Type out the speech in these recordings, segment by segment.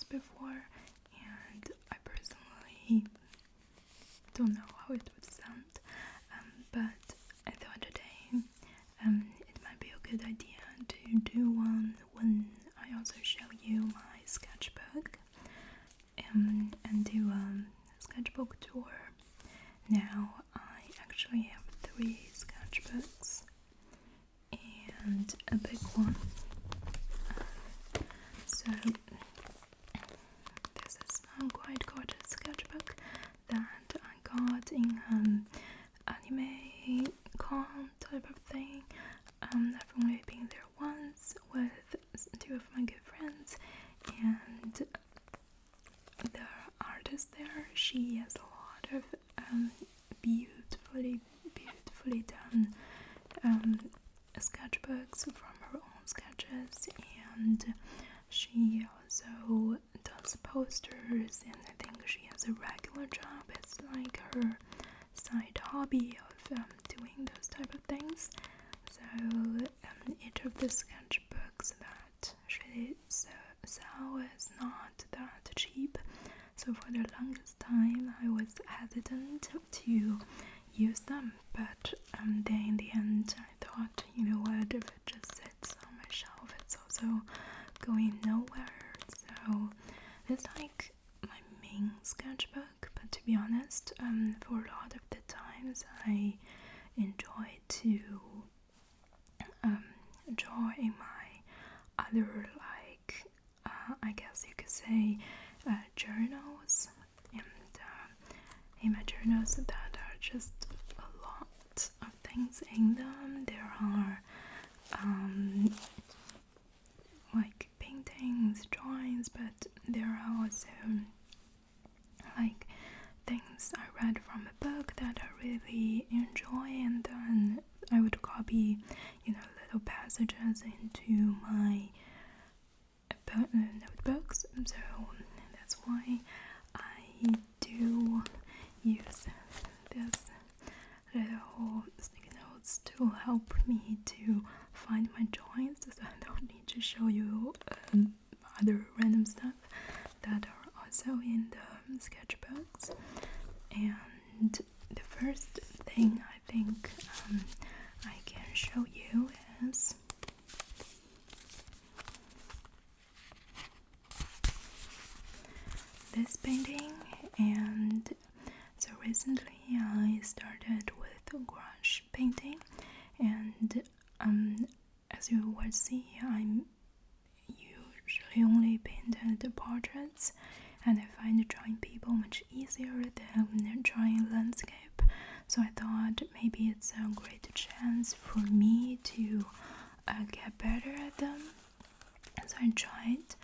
this before, and I personally don't know how it would sound, but I thought today it might be a good idea to do one when I also show you my sketchbook and do a sketchbook tour. Now I actually have 3 sketchbooks and a big one. So this is a quite gorgeous sketchbook that I got in anime con type of thing. I've only been there once with 2 of my good friends, and the artist there, she has a lot of beautifully done sketchbooks from her own sketches, and she also does posters, and I think she has a regular job. It's like her side hobby of doing those type of things. So each of the sketchbooks that she sells is not that cheap. So for the longest time I was hesitant to use them, but then in the end I thought, you know what, if it just sits on my shelf, it's also going nowhere. So it's like my main sketchbook, but to be honest, for a lot of the times I enjoy to draw in my other, like I guess you could say journals, and in my journals that are just a lot of things in them. There are like paintings, drawings, but there are also like things I read from a book that I really enjoy, and then I would copy, you know, little passages into my notebooks. So that's why I do use this little sticky notes to help me to find my joints, so I don't need to show you other random stuff that are also in the sketchbooks. And the first thing I think I can show you is this painting. And so recently I started with gouache painting, and as you will see, I'm usually only painted portraits, and I find drawing people much easier than drawing landscape. So I thought maybe it's a great chance for me to get better at them. So I tried.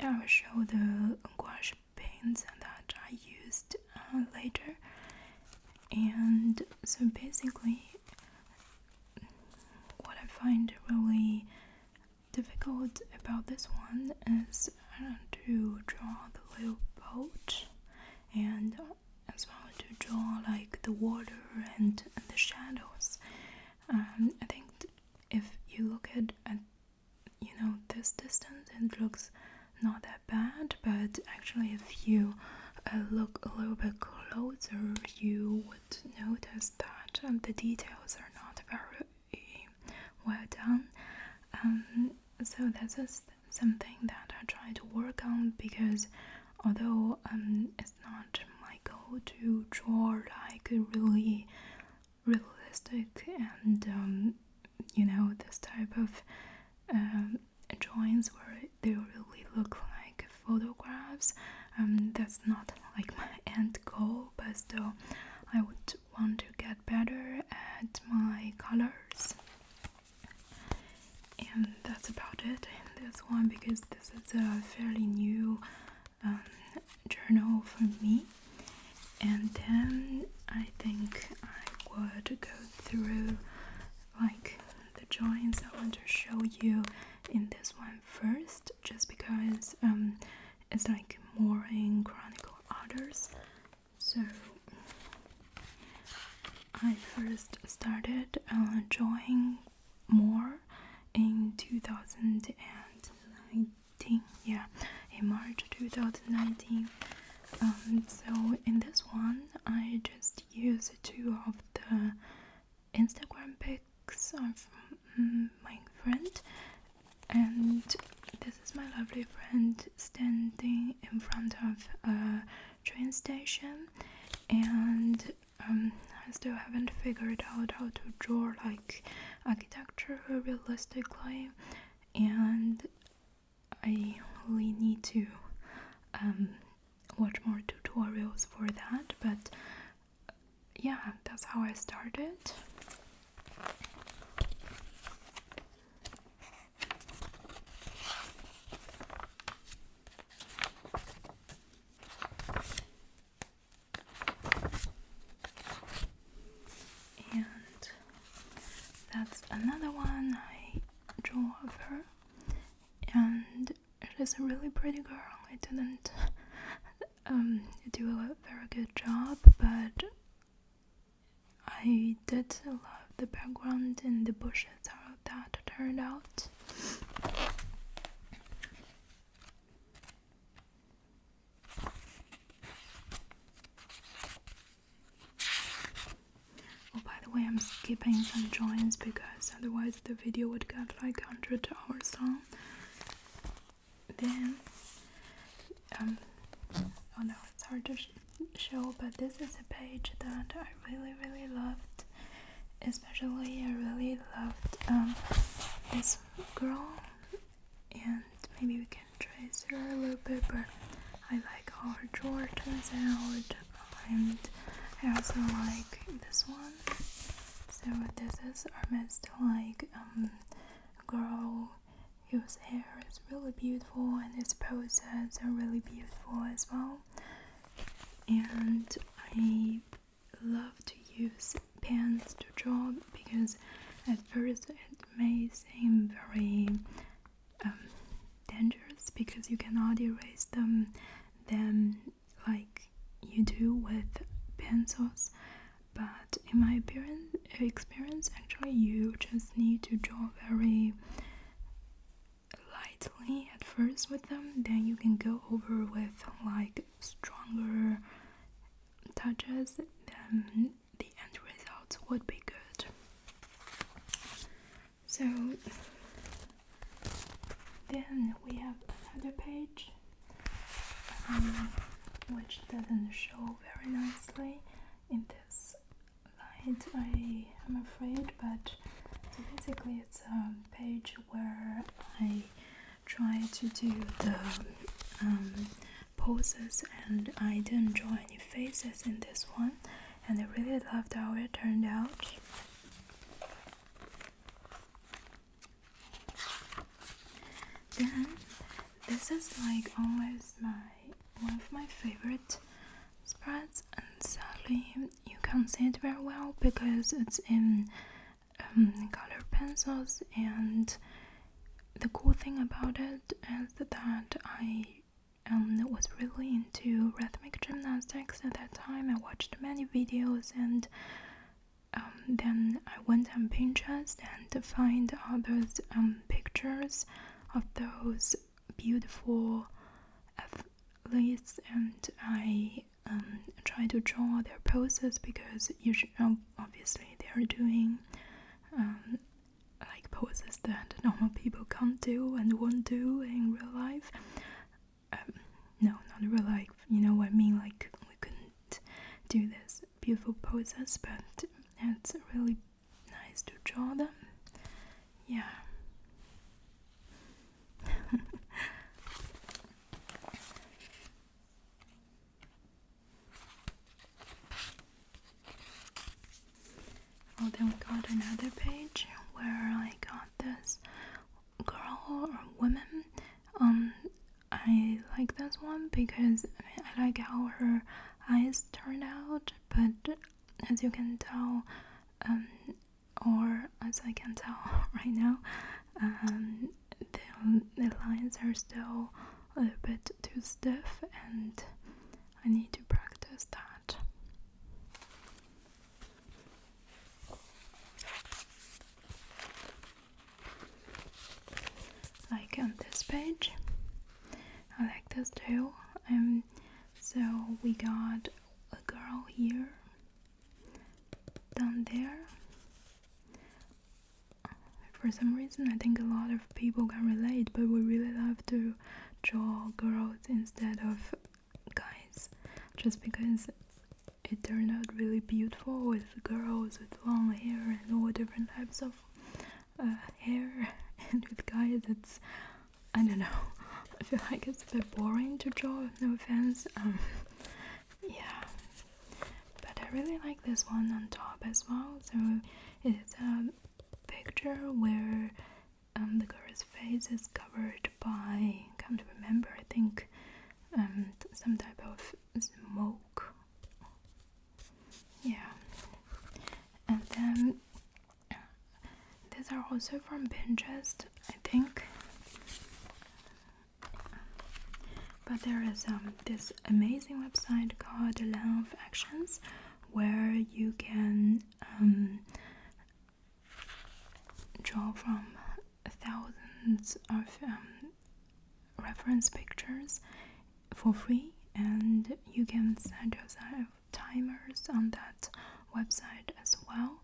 I will show the gouache paints that I used later. And so basically, what I find really difficult about this one is to draw the little boat, and as well to draw like the water and the shadows. I think if you look at you know, this distance, it looks not that bad, but actually if you look a little bit closer, you would notice that the details are not very well done. So that's just something that I try to work on, because although it's not my goal to draw like really realistic and you know, this type of drawings where they really look like photographs, that's not like my end goal, but still I would want to get better at my colors. And that's about it in this one, because this is a fairly new journal for me. And then I think I would go through like the drawings I want to show you in this one first, just because it's like more in chronicle orders. So I first started drawing more in 2019. Yeah, March 2019. So in this one, I just use 2 of the Instagram pics of my friend, and this is my lovely friend standing in front of a train station, and I still haven't figured out how to draw like architecture realistically, and I really need to watch more tutorials for that, but yeah, that's how I started. And that's another one I draw of her, and she's a really pretty girl. I didn't do a very good job, but I did love the background and the bushes, how that turned out. Oh, by the way, I'm skipping some joints because otherwise the video would get like 100 hours long. Then, oh no, it's hard to show, but this is a page that I really loved. Especially, I really loved this girl, and maybe we can trace her a little bit, but I like how her drawer turns out, and I also like this one. So this is almost like a girl whose hair is really beautiful and his poses are really beautiful as well. And I love to use pens to draw because at first it may seem very dangerous because you cannot erase them like you do with pencils, but in my experience actually you just need to draw very lightly at first with them, then you can go over with like stronger touches, then the end results would be good. So then we have another page which doesn't show very nicely in this light, I am afraid, but so basically it's a page where I try to do the poses, and I didn't draw any faces in this one, and I really loved how it turned out. Then this is like always one of my favorite spreads, and sadly you can't see it very well because it's in color pencils, and the cool thing about it is that I was really into rhythmic gymnastics at that time. I watched many videos, and then I went on Pinterest and to find all those pictures of those beautiful athletes, and I try to draw their poses because obviously they are doing like poses that normal people can't do and won't do in real life. No, not real life, you know what I mean, like we couldn't do this beautiful poses, but it's really nice to draw them. Yeah. Oh, then we got another page where I got this girl or woman. I like this one because I like how her eyes turned out, but as you can tell, or as I can tell right now, the lines are still a little bit too stiff, and I need to practice that. Like on this page, I like this too. So we got a girl here, down there. For some reason, I think a lot of people can relate, but we really love to draw girls instead of guys, just because it turned out really beautiful with girls with long hair and all different types of hair, and with guys it's, I don't know, I feel like it's a bit boring to draw, no offense. Yeah, but I really like this one on top as well. So it's a picture where the girl's face is covered by, I can't remember, I think some type of smoke. Yeah, and then these are also from Pinterest, I think. But there is this amazing website called Land of Actions, where you can draw from thousands of reference pictures for free, and you can set yourself timers on that website as well,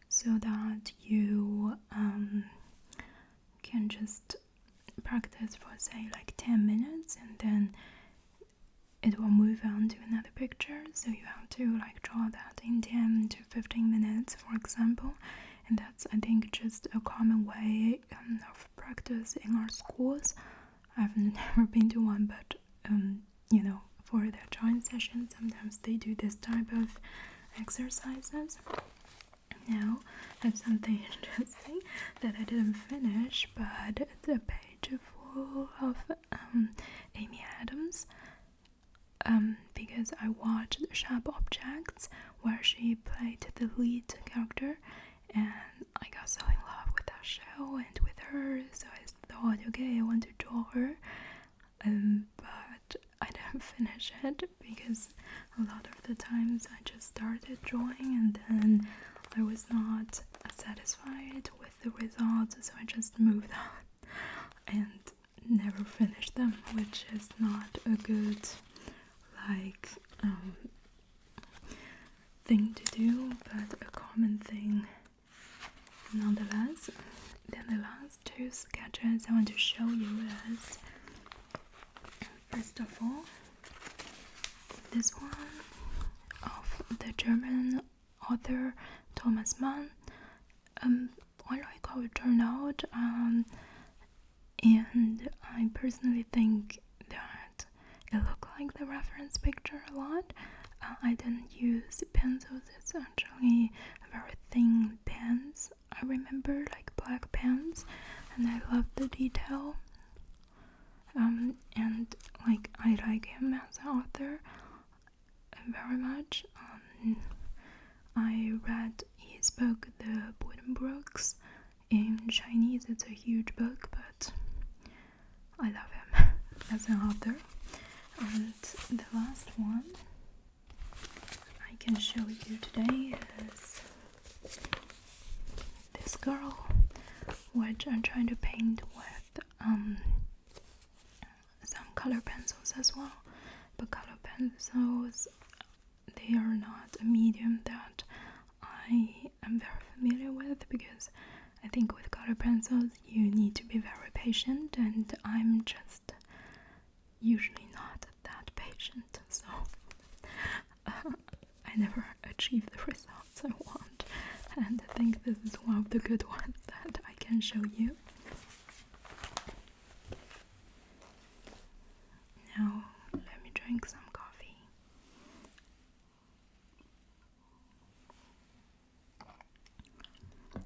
so that you can just practice for say like 10 minutes, and then it will move on to another picture. So you have to like draw that in 10 to 15 minutes, for example. And that's, I think, just a common way of practice in our schools. I've never been to one, but you know, for their drawing sessions, sometimes they do this type of exercises. Now, that's something interesting that I didn't finish, but it's a page full of Amy Adams. Because I watched Sharp Objects, where she played the lead character, and I got so in love with that show and with her, so I thought, okay, I want to draw her. But I didn't finish it because a lot of the times I just started drawing and then I was not satisfied with the results, so I just moved on and never finished them, which is not a good thing to do, but a common thing nonetheless. Then the last two sketches I want to show you is, first of all, this one of the German author Thomas Mann. I like how it turned out, and I personally think that it looked like the reference picture a lot. I didn't use pencils, it's actually very thin pens. I remember, like black pens, and I love the detail. And like I like him as an author very much. I read his book, The Buddenbrooks, in Chinese. It's a huge book, but I love him as an author. And the last one I can show you today is this girl, which I'm trying to paint with some color pencils as well. But color pencils, they are not a medium that I am very familiar with, because I think with color pencils you need to be very patient, and I'm just usually not that patient, so I never achieve the results I want, and I think this is one of the good ones that I can show you. Now let me drink some coffee.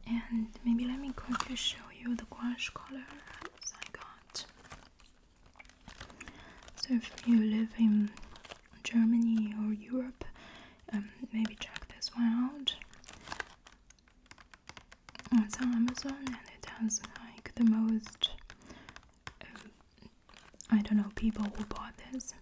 And maybe let me quickly show you the gouache colors I got. So if you live in Germany or Europe, maybe check this one out. It's on Amazon, and it has like the most, I don't know, people who bought this.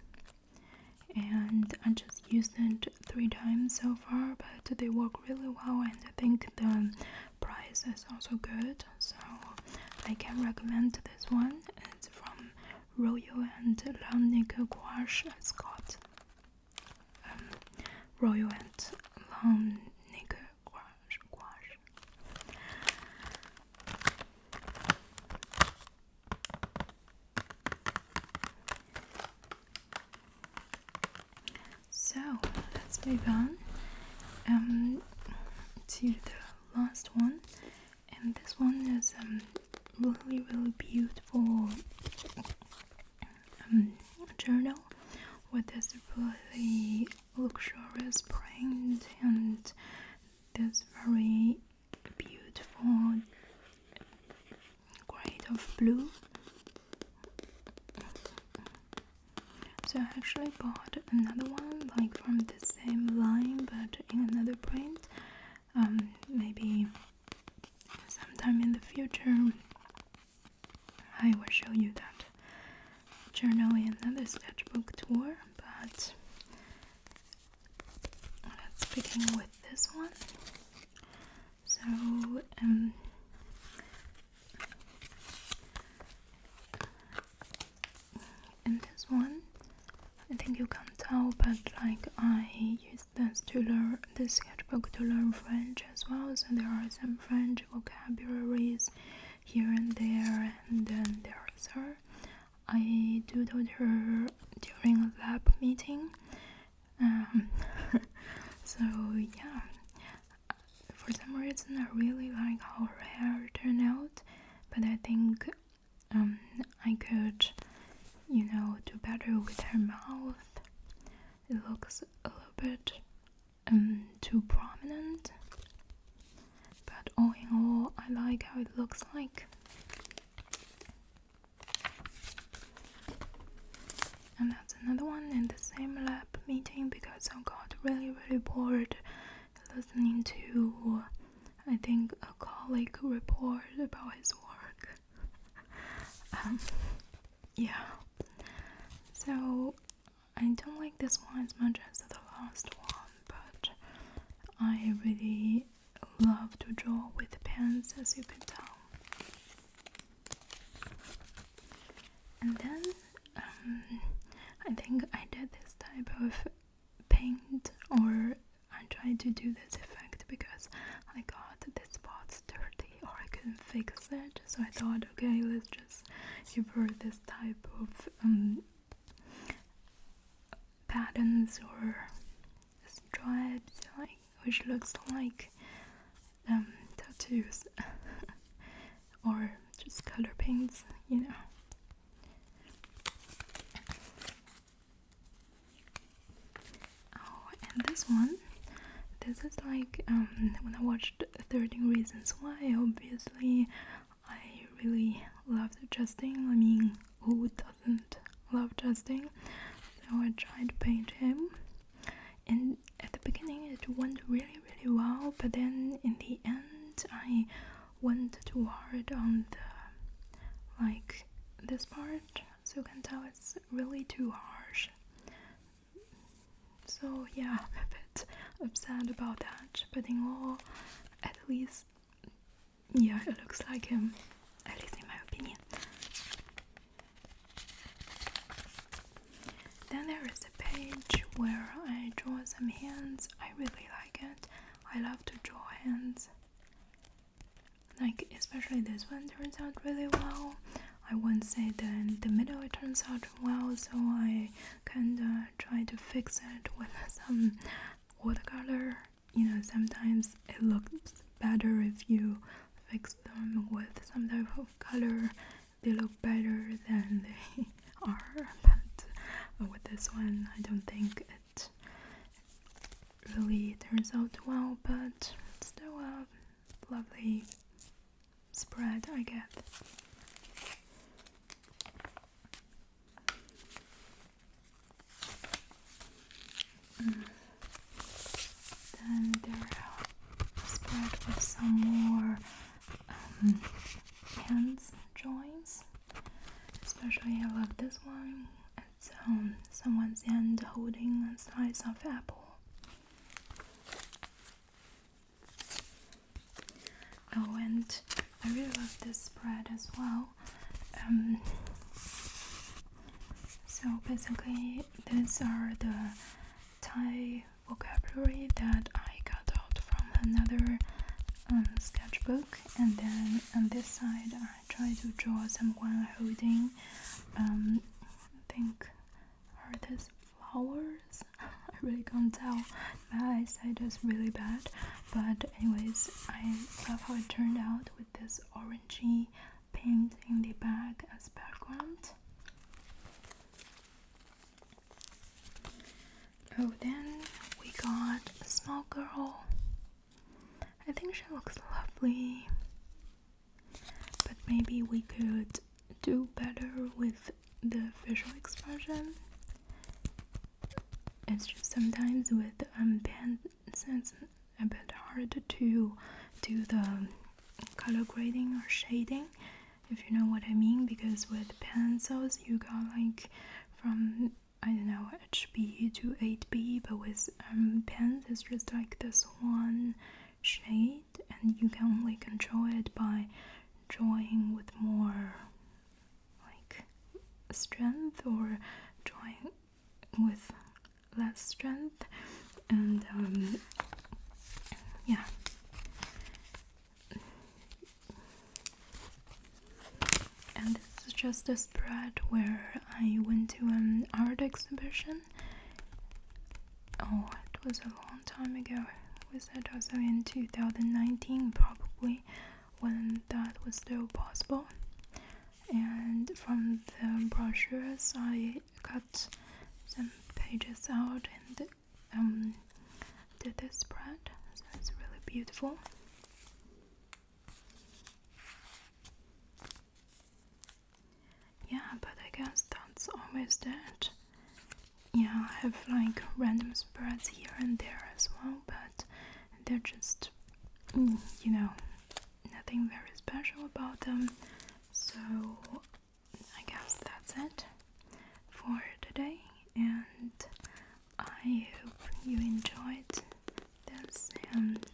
And I just used it 3 times so far, but they work really well, and I think the price is also good, so I can recommend this one. It's from Royal and Long Gouache Scott. Royal and Long Gouache. So let's move on to the last one, and this one is really beautiful journal with this really luxurious print and this very beautiful grade of blue. So I actually bought another one like from the same line but in another print. Maybe sometime in the future I will show you that journal in another sketchbook tour, but let's begin with this one. So in this one, I think you can't tell, but like I used this sketchbook to learn French as well, so there are some French vocabularies here and there, and then there is her. I doodled her during a lab meeting. So yeah, for some reason I really like how her hair turned out, but I think I could, do better with her mouth. It looks a little bit too prominent, but all in all I like how it looks like. And that's another one in the same lab meeting because I got really bored listening to, I think, a colleague report about his work. Yeah. So I don't like this one as much as the last one, but I really love to draw with pens, as you can tell. And then I think I did this type of paint, or I tried to do this effect because I got this spot dirty or I couldn't fix it, so I thought, okay, let's just give her this type of patterns or stripes, like, which looks like tattoos or just color paints, Oh, and this is like when I watched 13 Reasons Why, obviously I really loved Justin. I mean, who doesn't love Justin? So I tried to paint him, and at the beginning it went really well, but then in the end I went too hard on this part, so you can tell it's really too harsh. So yeah, I'm a bit upset about that, but in all, at least, yeah, it looks like him, at least in my opinion. Then there is a page where I draw some hands. I really like it. I love to draw hands. Like, especially this one turns out really well. I won't say that the middle it turns out well, so I kinda try to fix it with some watercolor. Sometimes it looks better if you fix them with some type of color. They look better than they are, but with this one I don't think it really turns out well, but it's still a lovely spread I get. Then there are spread with some more hands drawings. Especially I love this one. It's someone's hand holding a slice of apple. Oh, and I really love this spread as well. So basically, these are the Thai vocabulary that I got out from another sketchbook, and then on this side I try to draw someone holding I think are these flowers. I really can't tell, my eyesight is really bad, but anyways, I love how it turned out with this orangey paint in the back as background. Oh, then we got a small girl. I think she looks lovely, but maybe we could do better with the facial expression. It's just sometimes with pens it's a bit hard to do the color grading or shading, if you know what I mean, because with pencils you got like from, I don't know, HB to 8B, but with pens it's just like this one shade, and you can only control it by drawing with more like strength or drawing with less strength, and yeah. And this is just a spread where I went to an art exhibition. Oh, it was a long time ago. Was that also in 2019 probably, when that was still possible? And from the brochures I cut some pages out and did this spread, so it's really beautiful. Yeah, but I guess that's always it. Yeah, I have like random spreads here and there as well, but they're just, you know, nothing very special about them. So I guess that's it for today, and I hope you enjoyed this, and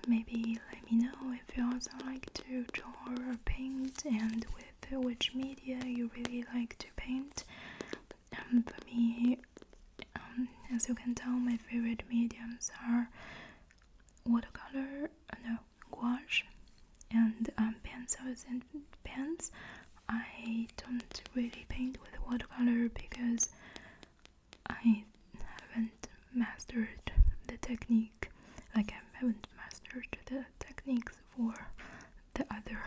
maybe let me know if you also like to draw or paint, and with which media you really like to paint. For me, as you can tell, my favorite mediums are watercolor, gouache, and pencils and pens. I don't really paint with watercolor because I haven't mastered the technique. Like, I haven't mastered the techniques for the other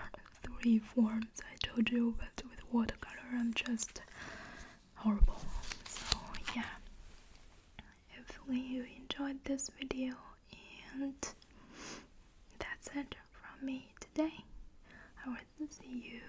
3 forms I told you, but with watercolor I'm just horrible. So yeah, hopefully you enjoyed this video, and that's it from me today. I will see you